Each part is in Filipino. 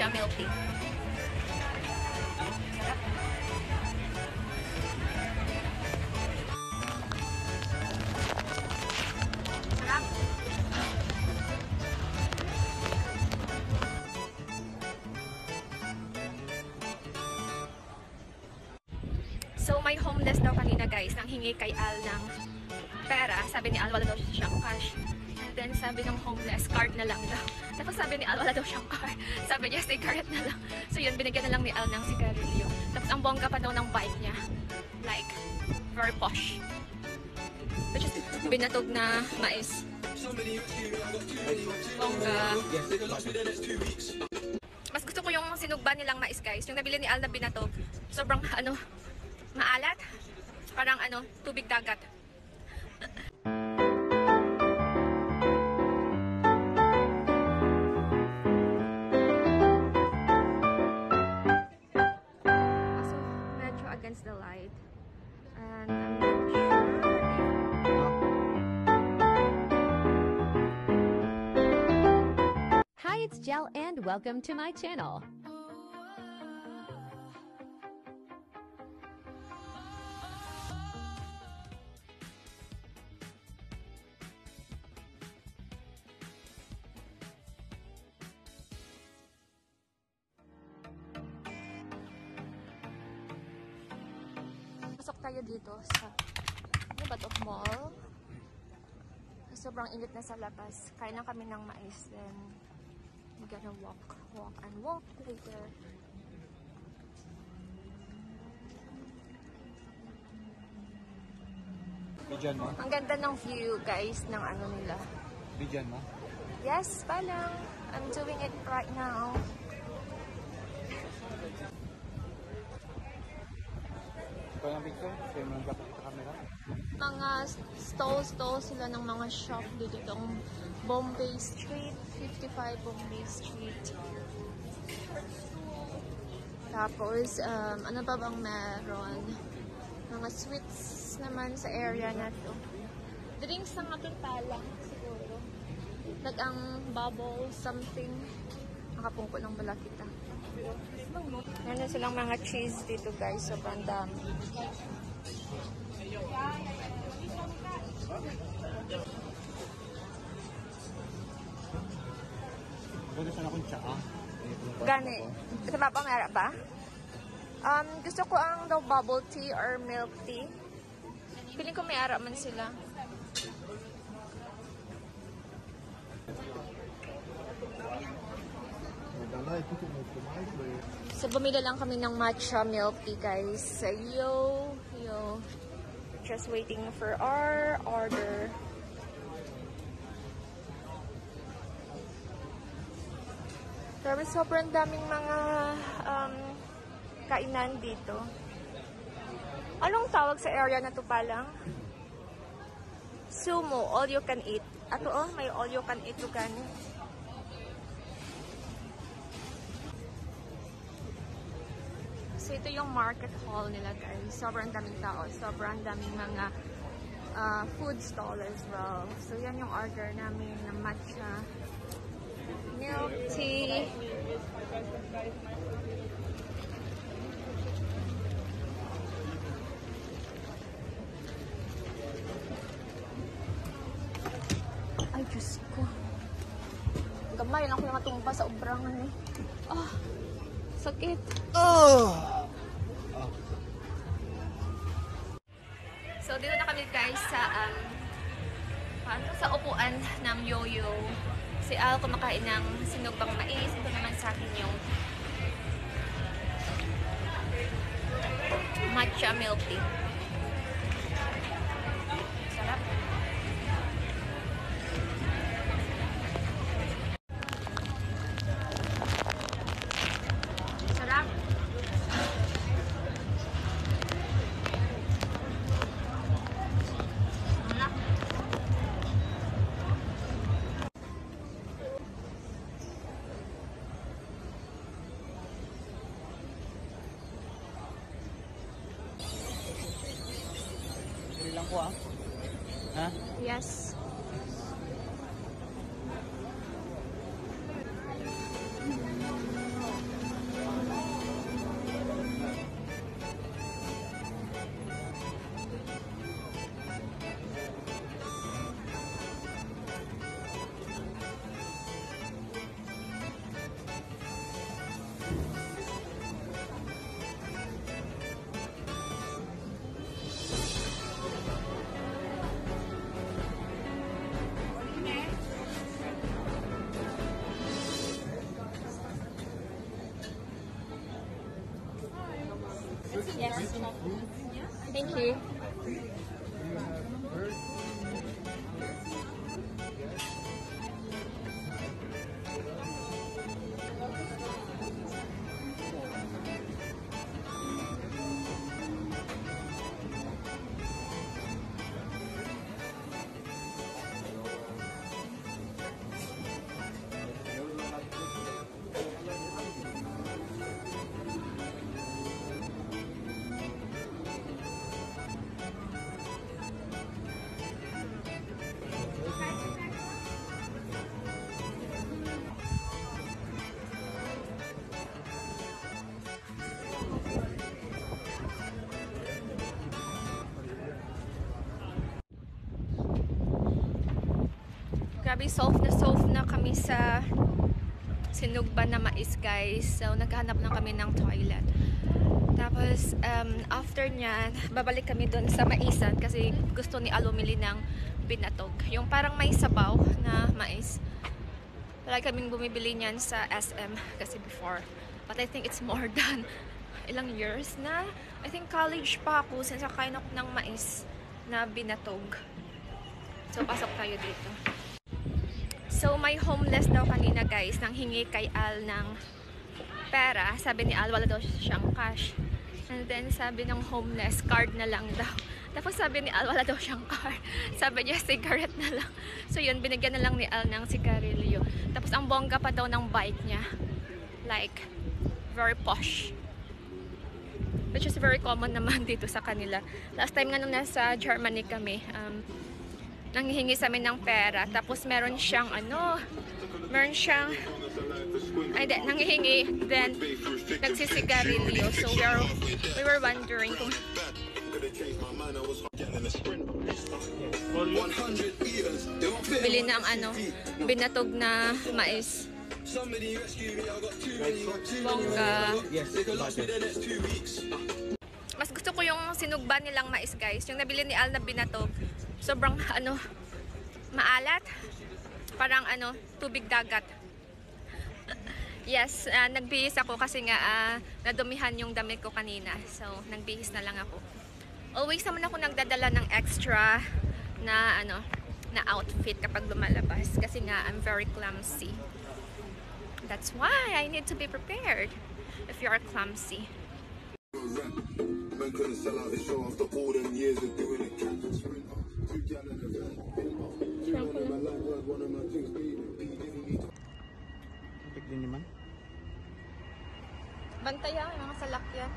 matcha milk tea. Sarap. So, may homeless daw kanina guys, nang hingi kay Al ng pera. Sabi ni Al, wala daw siyang cash. And then, sabi ng homeless, card na lang daw. Tapos sabi ni Al, wala daw siyang card. Sabi niya, cigarette na lang. So yun, binigyan na lang ni Al ng sigarilyo. Tapos ang bongga pa daw ng bike niya. Like, very posh. Which is binatog na mais. Bongga. Mas gusto ko yung sinugba nilang mais guys. Yung nabili ni Al na binatog. Sobrang maalat. Parang tubig dagat. Also, medyo against the light. And I'm not sure. Hi, it's Jel and welcome to my channel. Pasok tayo dito sa mall. Sobrang init na sa labas. Kain lang kami ng mais. Then, we're gonna walk later. Bidyan mo? Ang ganda ng view, guys, ng nila. Bidyan mo? Yes, palang. I'm doing it right now. Ikaw ng picture? Sa'yo mo lang dapat sa camera? Mga stall sila ng mga shop dito. Itong Bombay Street, 55 Bombay Street. Tapos, ano pa bang meron? Mga sweets naman sa area na to. Drinks na nga lang siguro. Ang bubble something. Nakapungko ng bala kita. Meron silang mga cheese dito guys. Sobrang dami. Gusto na akong tsaa. Gani. Sa baba meron ba? Gusto ko ang daw bubble tea or milk tea. Piling ko may ara man sila. So, bumili lang kami ng matcha milk tea, guys. Yo. Just waiting for our order. Pero sobrang daming mga kainan dito. Anong tawag sa area na to palang? Sumo, all you can eat. Ato may all you can eat lugan. So ito yung market hall nila guys. Sobrang daming tao. Sobrang daming mga food stall as well. So yan yung order namin ng matcha milk tea. Ay, Diyos ko. Gamay lang ko yung matumpa sa obrangan eh. Sakit. So, dito na kami guys sa upuan ng Yoyo. Si Al kumakain ng sinugbang mais. Ito naman sa akin yung matcha milk tea. Sarap. Sarap. Lang po ha? Yes. Thank you. Grabe, solve na kami sa sinugban na mais, guys. So, naghahanap na kami ng toilet. Tapos, after nyan, babalik kami dun sa maisan kasi gusto ni Al umili ng binatog. Yung parang may sabaw na mais. Palagi kaming bumibili nyan sa SM kasi before. But I think it's more than ilang years na. I think college pa ako since nakain ako ng mais na binatog. So, pasok tayo dito. So, may homeless daw kanina, guys, nang hingi kay Al ng pera. Sabi ni Al, wala daw siyang cash. And then, sabi ng homeless, card na lang daw. Tapos sabi ni Al, wala daw siyang card. Sabi niya, cigarette na lang. So, yun, binigyan na lang ni Al ng sigarilyo. Tapos, ang bongga pa daw ng bike niya. Like, very posh. Which is very common naman dito sa kanila. Last time nga nung nasa Germany kami, nanghihingi sa amin ng pera. Tapos meron siyang nanghihingi, then nagsisigarilyo. So we were wondering kung bili ng binatog na mais. Bongga. Mas gusto ko yung sinugban nilang mais, guys. Yung nabili ni Al na binatog. Sobrang maalat. Parang tubig dagat. Yes, nagbihis ako kasi nga nadumihan yung damit ko kanina. So, nagbihis na lang ako. Always naman ako nagdadala ng extra na na outfit kapag lumalabas kasi nga I'm very clumsy. That's why I need to be prepared if you are clumsy. Man couldn't sell out the show after all them years of doing it. Tignan naman. Bantayan mga salakyan.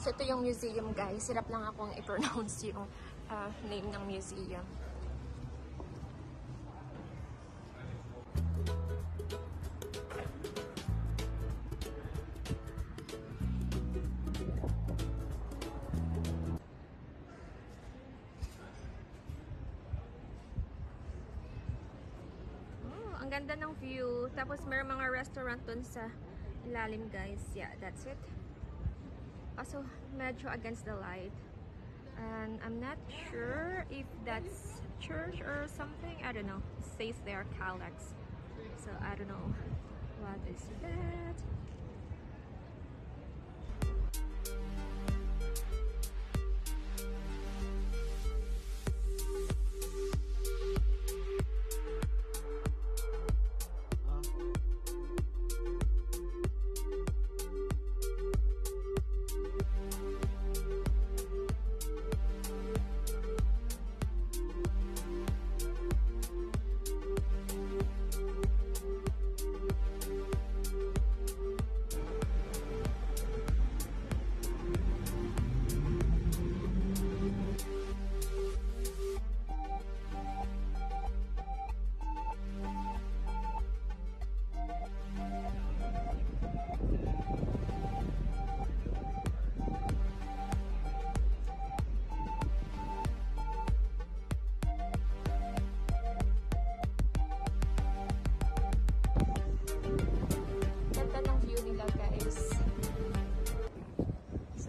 So, ito yung museum, guys. Hirap lang akong i-pronounce yung name ng museum. Oh, ang ganda ng view. Tapos, may mga restaurant dun sa ilalim, guys. Yeah, that's it. Also, medyo against the light. And I'm not sure if that's church or something. I don't know. It says there Calyx. So, I don't know. What is that?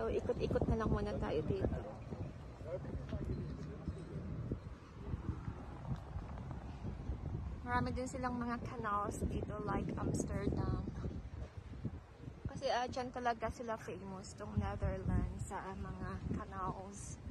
So, ikot-ikot na lang muna tayo dito. Marami din silang mga canals dito like Amsterdam. Kasi dyan talaga sila famous, tong Netherlands sa mga canals.